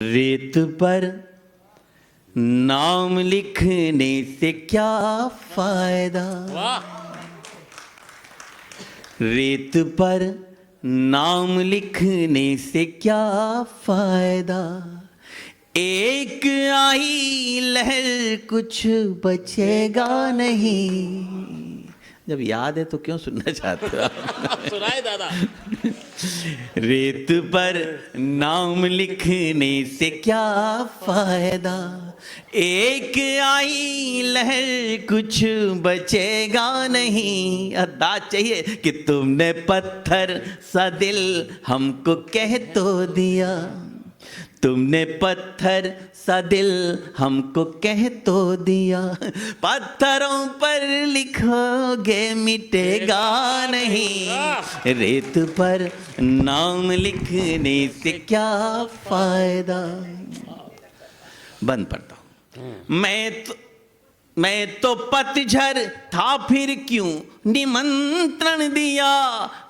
रेत पर नाम लिखने से क्या फायदा। रेत पर नाम लिखने से क्या फायदा। एक आई लहर कुछ बचेगा नहीं। जब याद है तो क्यों सुनना चाहते हो आप? सुनाए दादा। रेत पर नाम लिखने से क्या फायदा। एक आई लहर कुछ बचेगा नहीं। अंदाज चाहिए कि तुमने पत्थर सा दिल हमको कह तो दिया। तुमने पत्थर सा दिल हमको कह तो दिया। पत्थरों पर लिखोगे मिटेगा नहीं। रेत पर नाम लिखने से क्या फायदा। बंद पढ़ता हूं। मैं तो पतझड़ था फिर क्यों निमंत्रण दिया।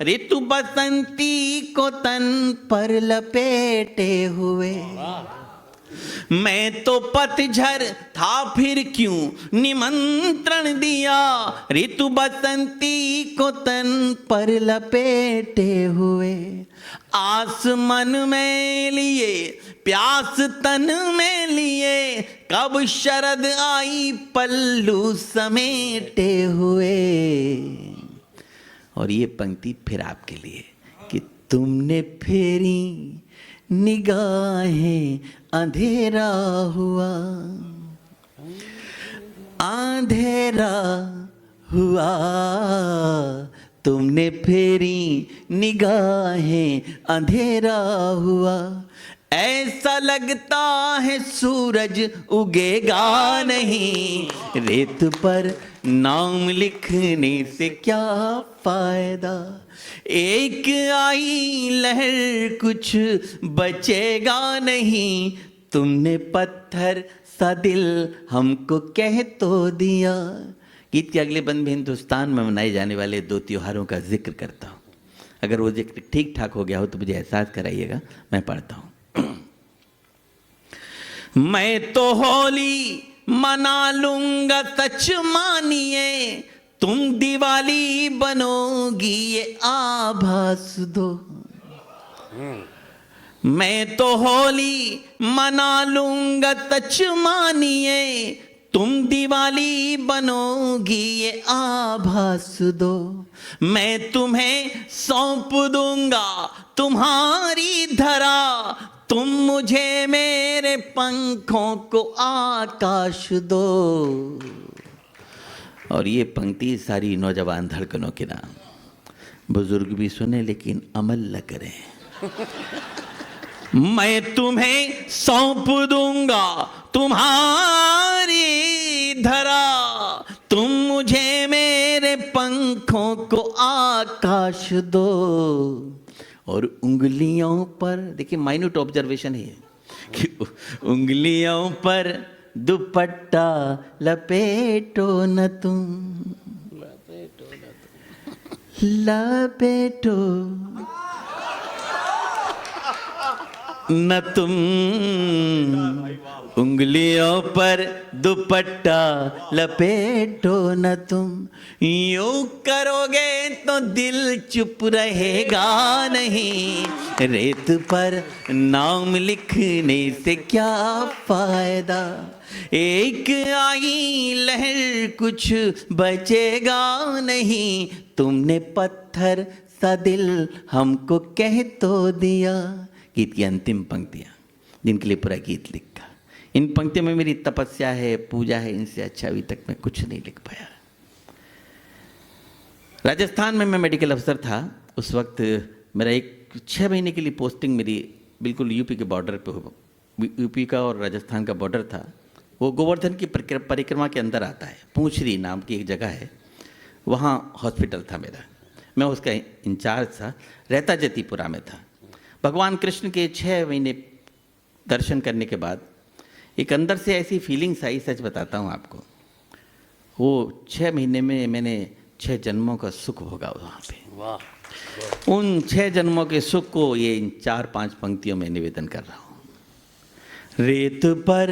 ऋतु बसंती को तन पर लपेटे हुए। मैं तो पतझड़ था फिर क्यों निमंत्रण दिया। ऋतु बसंती को तन पर लपेटे हुए। आस मन में लिए प्यास तन में लिए। कब शरद आई पल्लू समेटे हुए। और ये पंक्ति फिर आपके लिए कि तुमने फेरी निगाहें अंधेरा हुआ। अंधेरा हुआ। तुमने फेरी निगाहें अंधेरा हुआ। ऐसा लगता है सूरज उगेगा नहीं। रेत पर नाम लिखने से क्या फायदा। एक आई लहर कुछ बचेगा नहीं। तुमने पत्थर सा दिल हमको कह तो दिया। गीत के अगले बंद में हिंदुस्तान में मनाए जाने वाले 2 त्योहारों का जिक्र करता हूँ। अगर वो जिक्र ठीक ठाक हो गया हो तो मुझे एहसास कराइएगा। मैं पढ़ता हूँ। मैं तो होली मना लूंगा सच मानिए। तुम दिवाली बनोगी ये आभास दो। मैं तो होली मना लूंगा सच मानिए। तुम दिवाली बनोगी ये आभास दो। मैं तुम्हें सौंप दूंगा तुम्हारी धरा। तुम मुझे मेरे पंखों को आकाश दो। और ये पंक्ति सारी नौजवान धड़कनों के नाम। बुजुर्ग भी सुने लेकिन अमल न करें। मैं तुम्हें सौंप दूंगा तुम्हारी धरा। तुम मुझे मेरे पंखों को आकाश दो। और उंगलियों पर देखिए माइन्यूट ऑब्जर्वेशन है कि उंगलियों पर दुपट्टा लपेटो न तुम। लपेटो न तुम। उंगलियों पर दुपट्टा लपेटो न तुम। यूं करोगे तो दिल चुप रहेगा नहीं। रेत पर नाम लिखने से क्या फायदा। एक आई लहर कुछ बचेगा नहीं। तुमने पत्थर सा दिल हमको कह तो दिया। गीत की अंतिम पंक्तियां जिनके लिए पूरा गीत लिखा। इन पंक्तियों में मेरी तपस्या है, पूजा है। इनसे अच्छा अभी तक मैं कुछ नहीं लिख पाया। राजस्थान में मैं मेडिकल अफसर था। उस वक्त मेरा 6 महीने के लिए पोस्टिंग मेरी बिल्कुल यूपी के बॉर्डर पे हो। यूपी का और राजस्थान का बॉर्डर था। वो गोवर्धन की परिक्रमा के अंदर आता है। पूंछरी नाम की एक जगह है, वहाँ हॉस्पिटल था मेरा। मैं उसका इंचार्ज था। रहता जतीपुरा में था। भगवान कृष्ण के 6 महीने दर्शन करने के बाद एक अंदर से ऐसी फीलिंग्स आई, सच बताता हूँ आपको। वो 6 महीने में मैंने 6 जन्मों का सुख भोगा वहाँ पे। वाह। उन 6 जन्मों के सुख को ये इन 4-5 पंक्तियों में निवेदन कर रहा हूँ। रेत पर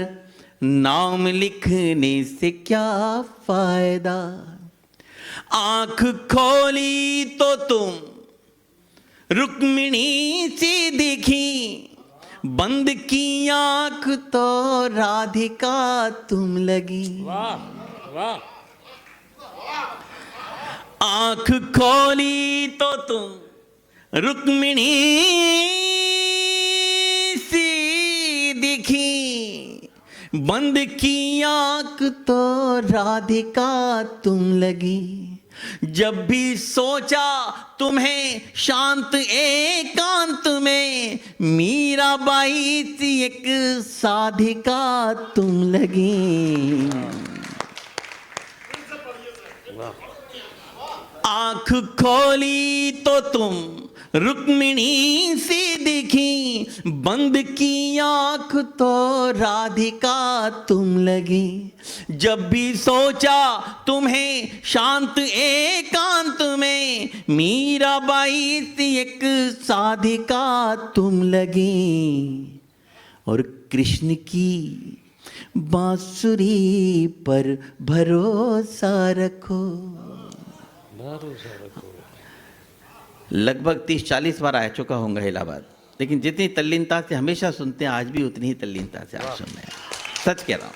नाम लिखने से क्या फायदा। आंख खोली तो तुम रुक्मिणी सी दिखी, बंद की आंख तो राधिका तुम लगी। वाह वाह। आंख खोली तो तुम रुक्मिणी सी दिखी, बंद की आंख तो राधिका तुम लगी। जब भी सोचा तुम्हें शांत एकांत में, मीराबाई सी एक साधिका तुम लगी। आंख खोली तो तुम रुक्मिणी सी दिखी, बंद की आंख तो राधिका तुम लगी। जब भी सोचा तुम्हें शांत एकांत में, मीराबाई सी एक साधिका तुम लगी। और कृष्ण की बांसुरी पर भरोसा रखो। लगभग 30-40 बार आ चुका होगा इलाहाबाद, लेकिन जितनी तल्लीनता से हमेशा सुनते हैं आज भी उतनी ही तल्लीनता से आप सुन रहे हैं। सच कह रहा हूं।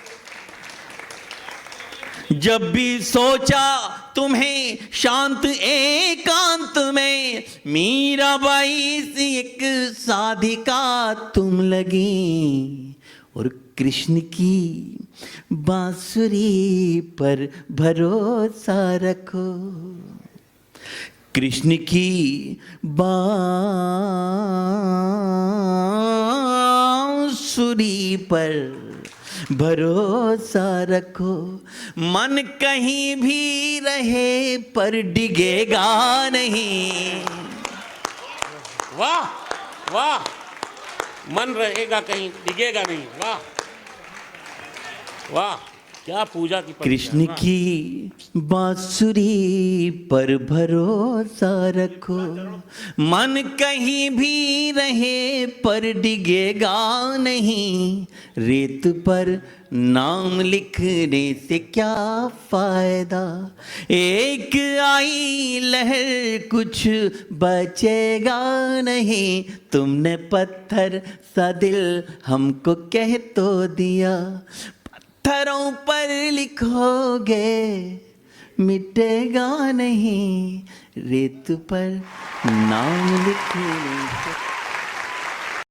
जब भी सोचा तुम्हें शांत एकांत में, मीराबाई सी एक साधिका तुम लगी। और कृष्ण की बांसुरी पर भरोसा रखो। कृष्ण की बांसुरी पर भरोसा रखो। मन कहीं भी रहे पर डिगेगा नहीं। वाह वाह। मन रहेगा कहीं डिगेगा नहीं। वाह वाह, क्या पूजा की। कृष्ण की बांसुरी पर भरोसा रखो। मन कहीं भी रहे पर डिगेगा नहीं। रेत पर नाम लिखने से क्या फायदा। एक आई लहर कुछ बचेगा नहीं। तुमने पत्थर सा दिल हमको कह तो दिया। पत्थरों पर लिखोगे मिटेगा नहीं। रेत पर नाम लिखने से